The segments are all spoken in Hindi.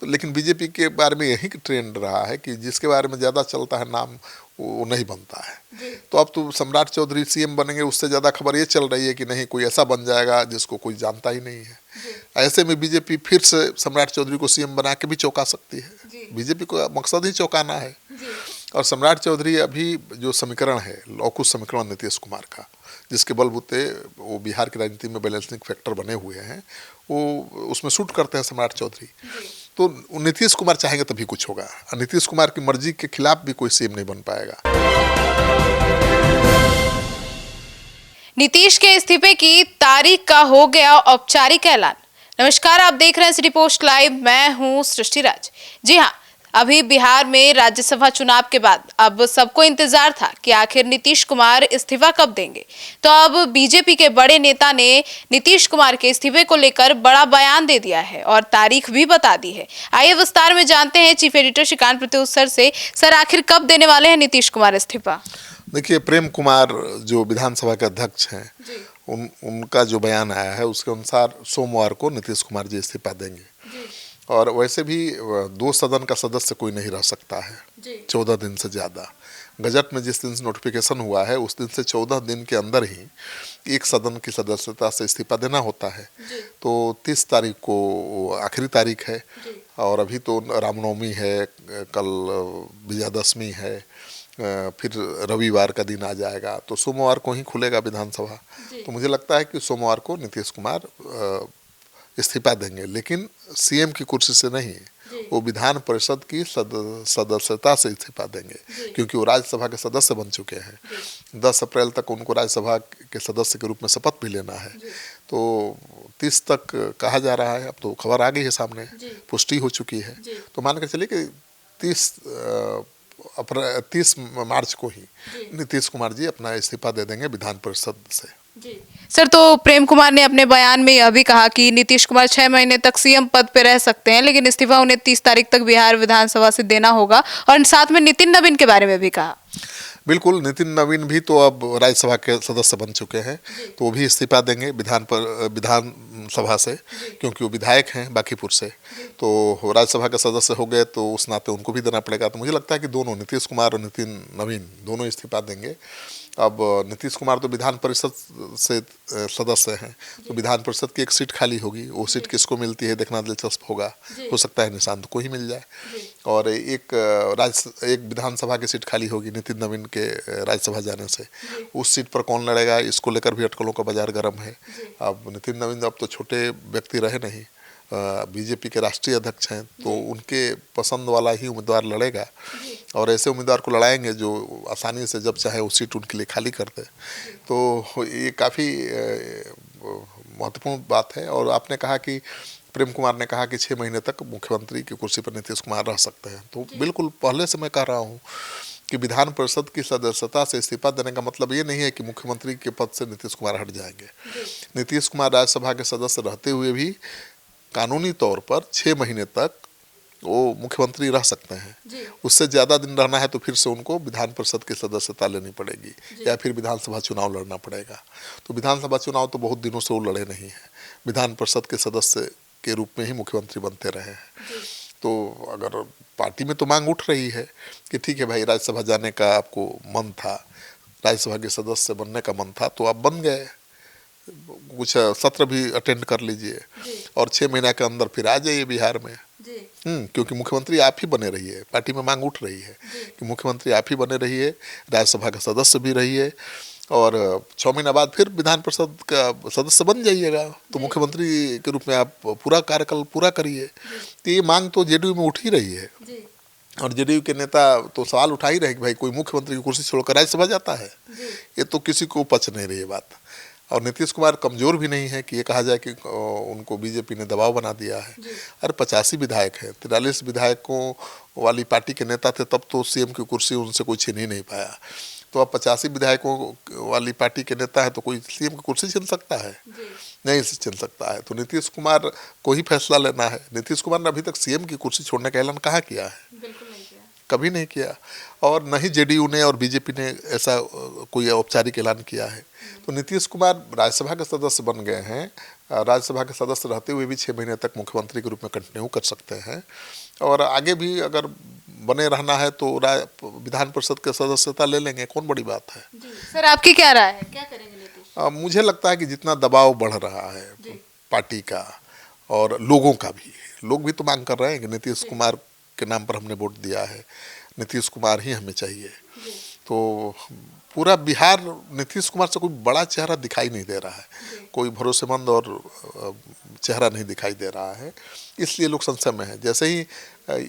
तो लेकिन बीजेपी के बारे में यही ट्रेंड रहा है कि जिसके बारे में ज़्यादा चलता है नाम वो नहीं बनता है। तो अब तो सम्राट चौधरी सीएम बनेंगे, उससे ज़्यादा खबर ये चल रही है कि नहीं कोई ऐसा बन जाएगा जिसको कोई जानता ही नहीं है। ऐसे में बीजेपी फिर से सम्राट चौधरी को सीएम बना के भी चौंका सकती है। बीजेपी को मकसद ही चौंकाना है। और सम्राट चौधरी अभी जो समीकरण है, लौकुश समीकरण नीतीश कुमार का, जिसके बलबूते वो बिहार की राजनीति में बैलेंसिंग फैक्टर बने हुए हैं, वो उसमें शूट करते हैं सम्राट चौधरी। तो नीतीश कुमार चाहेंगे तभी कुछ होगा, और नीतीश कुमार की मर्जी के खिलाफ भी कोई सीएम नहीं बन पाएगा। नीतीश के इस्तीफे की तारीख का हो गया औपचारिक ऐलान। नमस्कार, आप देख रहे हैं सिटी पोस्ट लाइव, मैं हूं सृष्टि राज। जी हां, अभी बिहार में राज्यसभा चुनाव के बाद अब सबको इंतजार था कि आखिर नीतीश कुमार इस्तीफा कब देंगे। तो अब बीजेपी के बड़े नेता ने नीतीश कुमार के इस्तीफे को लेकर बड़ा बयान दे दिया है और तारीख भी बता दी है। आइए विस्तार में जानते हैं chief editor Shrikant Pratyush sir से। सर, आखिर कब देने वाले हैं नीतीश कुमार इस्तीफा? देखिए, प्रेम कुमार जो विधानसभा के अध्यक्ष हैं, उनका जो बयान आया है उसके अनुसार सोमवार को नीतीश कुमार जी इस्तीफा देंगे। और वैसे भी 2 सदन का सदस्य कोई नहीं रह सकता है 14 दिन से ज़्यादा। गजट में जिस दिन से नोटिफिकेशन हुआ है उस दिन से 14 दिन के अंदर ही एक सदन की सदस्यता से इस्तीफा देना होता है। तो 30 तारीख को आखिरी तारीख है, और अभी तो रामनवमी है, कल विजयादशमी है, फिर रविवार का दिन आ जाएगा, तो सोमवार को ही खुलेगा विधानसभा। तो मुझे लगता है कि सोमवार को नीतीश कुमार इस्तीफा देंगे, लेकिन सीएम की कुर्सी से नहीं, वो विधान परिषद की सदस्यता से इस्तीफा देंगे, क्योंकि वो राज्यसभा के सदस्य बन चुके हैं। 10 अप्रैल तक उनको राज्यसभा के सदस्य के रूप में शपथ भी लेना है। तो 30 तक कहा जा रहा है, अब तो खबर आ गई है सामने, पुष्टि हो चुकी है। तो मान कर चलिए कि 30 मार्च को ही नीतीश कुमार जी अपना इस्तीफा दे देंगे विधान परिषद से। सर, तो प्रेम कुमार ने अपने बयान में यह भी कहा कि नीतीश कुमार 6 महीने तक सीएम पद पे रह सकते हैं, लेकिन इस्तीफा उन्हें 30 तारीख तक बिहार विधानसभा से देना होगा। और साथ में नितिन नवीन के बारे में भी कहा। बिल्कुल, नितिन नवीन भी तो अब राज्यसभा के सदस्य बन चुके हैं, तो वो भी इस्तीफा देंगे विधानसभा से, क्योंकि वो विधायक हैं बांकीपुर से। तो राज्यसभा के सदस्य हो गए तो उस नाते उनको भी देना पड़ेगा। तो मुझे लगता है कि दोनों, नीतीश कुमार और नितिन नवीन, दोनों इस्तीफा देंगे। अब नीतीश कुमार तो विधान परिषद से सदस्य हैं, तो विधान परिषद की एक सीट खाली होगी, वो सीट किसको मिलती है देखना दिलचस्प होगा। हो सकता है निशांत को ही मिल जाए। और एक विधानसभा की सीट खाली होगी नितिन नवीन के राज्यसभा जाने से। उस सीट पर कौन लड़ेगा, इसको लेकर भी अटकलों का बाजार गर्म है। अब नितिन नवीन अब तो छोटे व्यक्ति रहे नहीं, बीजेपी के राष्ट्रीय अध्यक्ष हैं, तो उनके पसंद वाला ही उम्मीदवार लड़ेगा, और ऐसे उम्मीदवार को लड़ाएंगे जो आसानी से जब चाहे वो सीट उनके लिए खाली कर दे। तो ये काफ़ी महत्वपूर्ण बात है। और आपने कहा कि प्रेम कुमार ने कहा कि 6 महीने तक मुख्यमंत्री की कुर्सी पर नीतीश कुमार रह सकते हैं, तो बिल्कुल पहले से मैं कह रहा हूँ कि विधान परिषद की सदस्यता से इस्तीफा देने का मतलब ये नहीं है कि मुख्यमंत्री के पद से नीतीश कुमार हट जाएंगे। नीतीश कुमार राज्यसभा के सदस्य रहते हुए भी कानूनी तौर पर 6 महीने तक वो मुख्यमंत्री रह सकते हैं। उससे ज़्यादा दिन रहना है तो फिर से उनको विधान परिषद की सदस्यता लेनी पड़ेगी, या फिर विधानसभा चुनाव लड़ना पड़ेगा। तो विधानसभा चुनाव तो बहुत दिनों से वो लड़े नहीं हैं, विधान परिषद के सदस्य के रूप में ही मुख्यमंत्री बनते रहे हैं। तो अगर पार्टी में तो मांग उठ रही है कि ठीक है भाई, राज्यसभा जाने का आपको मन था, राज्यसभा के सदस्य बनने का मन था, तो आप बन गए, कुछ सत्र भी अटेंड कर लीजिए, और 6 महीने के अंदर फिर आ जाइए बिहार में। क्योंकि मुख्यमंत्री आप ही बने रहिए, पार्टी में मांग उठ रही है कि मुख्यमंत्री आप ही बने रहिए, राज्यसभा का सदस्य भी रहिए, और 6 महीना बाद फिर विधान परिषद का सदस्य बन जाइएगा, तो मुख्यमंत्री के रूप में आप पूरा कार्यकाल पूरा करिए। तो ये मांग तो जेडीयू में उठ ही रही है, और जेडीयू के नेता तो सवाल उठा ही रहे कि भाई कोई मुख्यमंत्री की कुर्सी छोड़कर राज्यसभा जाता है। ये तो किसी को पच नहीं रही है बात। और नीतीश कुमार कमज़ोर भी नहीं है कि ये कहा जाए कि उनको बीजेपी ने दबाव बना दिया है। अरे 85 विधायक हैं, 43 विधायकों वाली पार्टी के नेता थे, तब तो सीएम की कुर्सी उनसे कोई छीन ही नहीं पाया। तो अब 85 विधायकों वाली पार्टी के नेता है तो कोई सीएम की कुर्सी छीन सकता है? नहीं छीन सकता है। तो नीतीश कुमार को ही फैसला लेना है। नीतीश कुमार ने अभी तक सीएम की कुर्सी छोड़ने का ऐलान कहाँ किया है? कभी नहीं किया, और न ही जेडीयू ने और बीजेपी ने ऐसा कोई औपचारिक ऐलान किया है। तो नीतीश कुमार राज्यसभा के सदस्य बन गए हैं, राज्यसभा के सदस्य रहते हुए भी 6 महीने तक मुख्यमंत्री के रूप में कंटिन्यू कर सकते हैं, और आगे भी अगर बने रहना है तो विधान परिषद के सदस्यता ले लेंगे, कौन बड़ी बात है। सर आपकी क्या राय है, क्या करेंगे नीतीश? मुझे लगता है कि जितना दबाव बढ़ रहा है पार्टी का और लोगों का भी, लोग भी तो मांग कर रहे हैं कि नीतीश कुमार के नाम पर हमने वोट दिया है, नीतीश कुमार ही हमें चाहिए। तो पूरा बिहार नीतीश कुमार से कोई बड़ा चेहरा दिखाई नहीं दे रहा है, कोई भरोसेमंद और चेहरा नहीं दिखाई दे रहा है, इसलिए लोग संशय में हैं। जैसे ही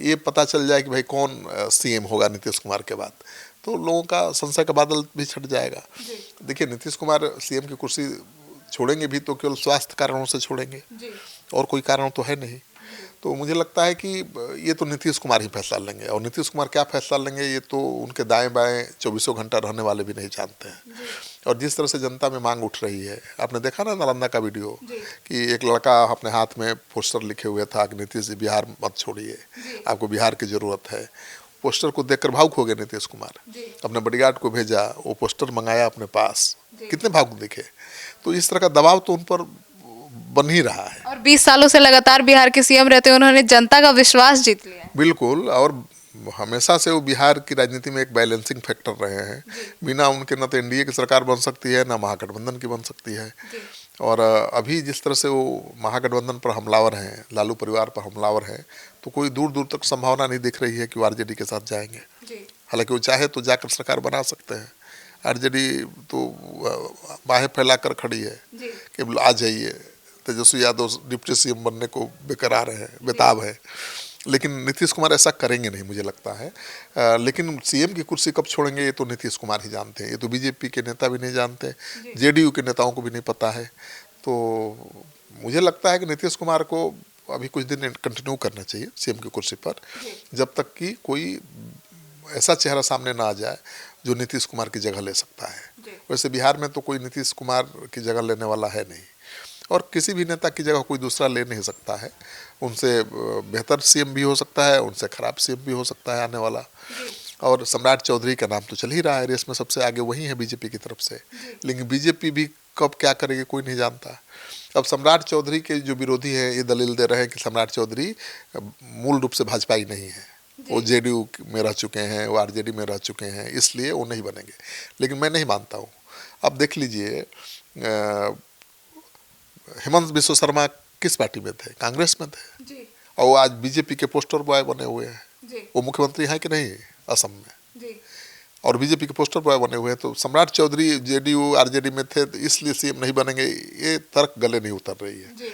ये पता चल जाए कि भाई कौन सीएम होगा नीतीश कुमार के बाद, तो लोगों का संशय का बादल भी छट जाएगा। देखिए, नीतीश कुमार सीएम की कुर्सी छोड़ेंगे भी तो केवल स्वास्थ्य कारणों से छोड़ेंगे, और कोई कारण तो है नहीं। तो मुझे लगता है कि ये तो नीतीश कुमार ही फैसला लेंगे, और नीतीश कुमार क्या फैसला लेंगे ये तो उनके दाएं बाएं 24 घंटा रहने वाले भी नहीं जानते हैं। और जिस तरह से जनता में मांग उठ रही है, आपने देखा ना नालंदा का वीडियो, कि एक लड़का अपने हाथ में पोस्टर लिखे हुए था कि नीतीश जी बिहार मत छोड़िए, आपको बिहार की ज़रूरत है। पोस्टर को देखकर भावुक हो गए नीतीश कुमार, अपने बॉडीगार्ड को भेजा, वो पोस्टर मंगाया अपने पास, कितने भावुक दिखे। तो इस तरह का दबाव तो उन पर बन ही रहा है। और 20 सालों से लगातार बिहार के सीएम रहते हैं, उन्होंने जनता का विश्वास जीत लिया है। बिल्कुल, और हमेशा से वो बिहार की राजनीति में एक बैलेंसिंग फैक्टर रहे हैं। बिना उनके न तो एनडीए की सरकार बन सकती है, न महागठबंधन की बन सकती है। और अभी जिस तरह से वो महागठबंधन पर हमलावर हैं, लालू परिवार पर हमलावर हैं, तो कोई दूर दूर तक संभावना नहीं दिख रही है कि वो आरजेडी के साथ जाएंगे। हालांकि वो चाहे तो जाकर सरकार बना सकते हैं, आरजेडी तो बाहें फैलाकर खड़ी है कि आ जाइए, तेजस्वी यादव डिप्टी सीएम बनने को बेकरार है, बेताब है। लेकिन नीतीश कुमार ऐसा करेंगे नहीं, मुझे लगता है। लेकिन सीएम की कुर्सी कब छोड़ेंगे ये तो नीतीश कुमार ही जानते हैं, ये तो बीजेपी के नेता भी नहीं जानते, जेडीयू के नेताओं को भी नहीं पता है। तो मुझे लगता है कि नीतीश कुमार को अभी कुछ दिन कंटिन्यू करना चाहिए सीएम की कुर्सी पर, जब तक कि कोई ऐसा चेहरा सामने ना आ जाए जो नीतीश कुमार की जगह ले सकता है। वैसे बिहार में तो कोई नीतीश कुमार की जगह लेने वाला है नहीं, और किसी भी नेता की जगह कोई दूसरा ले नहीं सकता है। उनसे बेहतर सीएम भी हो सकता है, उनसे खराब सीएम भी हो सकता है आने वाला। और सम्राट चौधरी का नाम तो चल ही रहा है, रेस में सबसे आगे वही है बीजेपी की तरफ से। लेकिन बीजेपी भी कब क्या करेगी कोई नहीं जानता। अब सम्राट चौधरी के जो विरोधी हैं ये दलील दे रहे हैं कि सम्राट चौधरी मूल रूप से भाजपाई नहीं है, वो जेडीयू में रह चुके हैं, वो आरजेडी में रह चुके हैं, इसलिए वो नहीं बनेंगे। लेकिन मैं नहीं मानता हूँ। अब देख लीजिए, हेमंत बिश्व शर्मा किस पार्टी में थे? कांग्रेस में थे, और वो आज बीजेपी के पोस्टर बॉय बने हुए हैं। वो मुख्यमंत्री हैं कि नहीं असम में, और बीजेपी के पोस्टर बॉय बने हुए हैं। तो सम्राट चौधरी जेडीयू आरजेडी में थे तो इसलिए सीएम नहीं बनेंगे, ये तर्क गले नहीं उतर रही है।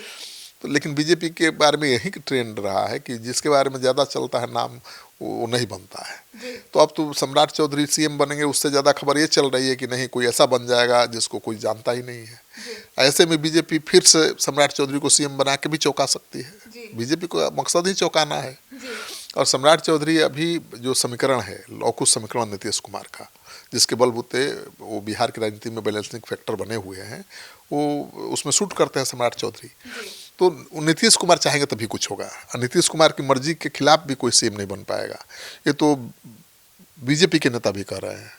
तो लेकिन बीजेपी के बारे में यही ट्रेंड रहा है कि जिसके बारे में ज़्यादा चलता है नाम, वो नहीं बनता है। तो अब तो सम्राट चौधरी सीएम बनेंगे, उससे ज़्यादा खबर ये चल रही है कि नहीं कोई ऐसा बन जाएगा जिसको कोई जानता ही नहीं है। ऐसे में बीजेपी फिर से सम्राट चौधरी को सीएम बना के भी चौंका सकती है। बीजेपी को मकसद ही चौंकाना है। और सम्राट चौधरी अभी जो समीकरण है, लौकुश समीकरण नीतीश कुमार का, जिसके बलबूते वो बिहार की राजनीति में बैलेंसिंग फैक्टर बने हुए हैं, वो उसमें शूट करते हैं सम्राट चौधरी। तो नीतीश कुमार चाहेंगे तभी कुछ होगा, और नीतीश कुमार की मर्जी के खिलाफ भी कोई सीएम नहीं बन पाएगा। ये तो बीजेपी के नेता भी कह रहे हैं,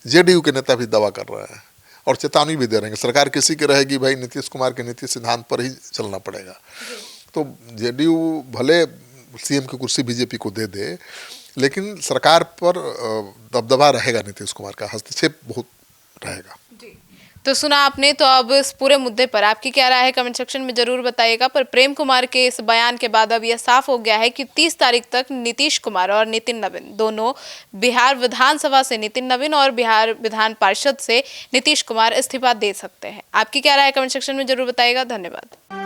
जेडीयू के नेता भी दावा कर रहे हैं, और चेतावनी भी दे रहे हैं। सरकार किसी की रहेगी भाई, नीतीश कुमार के नीति सिद्धांत पर ही चलना पड़ेगा। तो जेडीयू भले सीएम की कुर्सी बीजेपी को दे दे, लेकिन सरकार पर दबदबा रहेगा, नीतीश कुमार का हस्तक्षेप बहुत रहेगा। तो सुना आपने। तो अब इस पूरे मुद्दे पर आपकी क्या राय है कमेंट सेक्शन में जरूर बताइएगा। पर प्रेम कुमार के इस बयान के बाद अब यह साफ हो गया है कि 30 तारीख तक नीतीश कुमार और नितिन नवीन दोनों, बिहार विधानसभा से नितिन नवीन और बिहार विधान पार्षद से नीतीश कुमार इस्तीफा दे सकते हैं। आपकी क्या राय है कमेंट सेक्शन में जरूर बताइएगा। धन्यवाद।